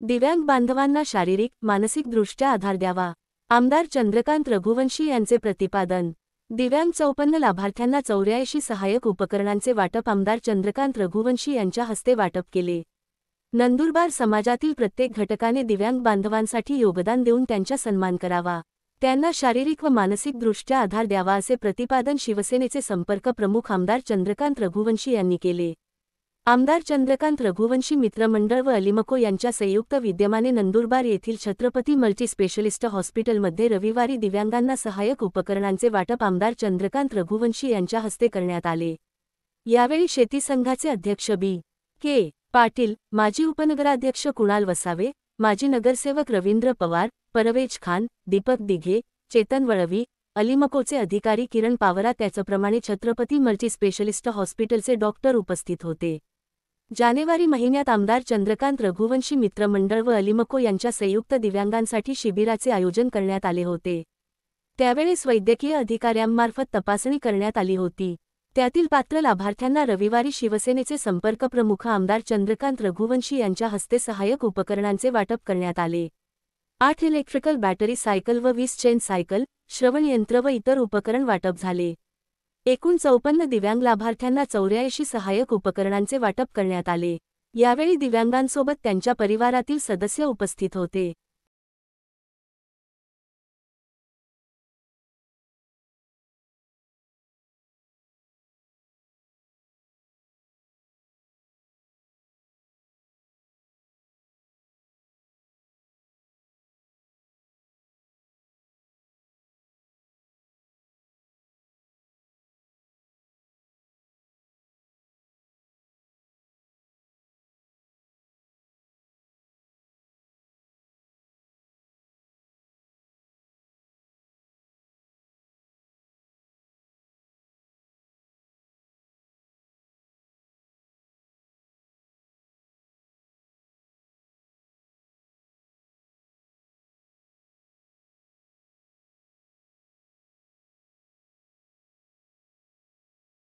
दिव्यांग बांधवांना शारीरिक, मानसिकदृष्ट्या आधार द्यावा. आमदार चंद्रकांत रघुवंशी यांचे प्रतिपादन. दिव्यांग 54 लाभार्थ्यांना 84 सहाय्यक उपकरणांचे वाटप आमदार चंद्रकांत रघुवंशी यांच्या हस्ते वाटप केले. नंदुरबार समाजातील प्रत्येक घटकाने दिव्यांग बांधवांसाठी योगदान देऊन त्यांचा सन्मान करावा. त्यांना शारीरिक व मानसिकदृष्ट्या आधार द्यावा असे प्रतिपादन शिवसेनेचे संपर्क प्रमुख आमदार चंद्रकांत रघुवंशी यांनी केले. आमदार चंद्रकांत रघुवंशी मित्रमंडळ व अलिमको यांच्या संयुक्त विद्यमाने नंदुरबार येथील छत्रपती मल्टीस्पेशलिस्ट हॉस्पिटलमध्ये रविवारी दिव्यांगांना सहाय्यक उपकरणांचे वाटप आमदार चंद्रकांत रघुवंशी यांच्या हस्ते करण्यात आले. यावेळी शेती संघाचे अध्यक्ष बी. के. पाटील, माजी उपनगराध्यक्ष कुणाल वसावे, माजी नगरसेवक रवींद्र पवार, परवेज खान, दीपक दिघे, चेतन वळवी, अलिमकोचे अधिकारी किरण पावरा त्याचप्रमाणे छत्रपती मल्टीस्पेशलिस्ट हॉस्पिटलचे डॉक्टर उपस्थित होते. जानेवारी महिन्यात आमदार चंद्रकांत रघुवंशी मित्रमंडळ व अलिमको यांच्या संयुक्त दिव्यांगांसाठी शिबिराचे आयोजन करण्यात आले होते. त्यावेळेस वैद्यकीय अधिकाऱ्यांमार्फत तपासणी करण्यात आली होती. त्यातील पात्र लाभार्थ्यांना रविवारी शिवसेनेचे संपर्क प्रमुख आमदार चंद्रकांत रघुवंशी यांच्या हस्ते सहाय्यक उपकरणांचे वाटप करण्यात आले. 8 इलेक्ट्रिकल बॅटरी सायकल व 20 चेन सायकल, श्रवण यंत्र व इतर उपकरण वाटप झाले. एकूण 54 दिव्यांग लाभार्थ्यांना 84 सहाय्यक उपकरणांचे वाटप करण्यात आले. यावेळी दिव्यांगांसोबत त्यांच्या परिवारातील सदस्य उपस्थित होते.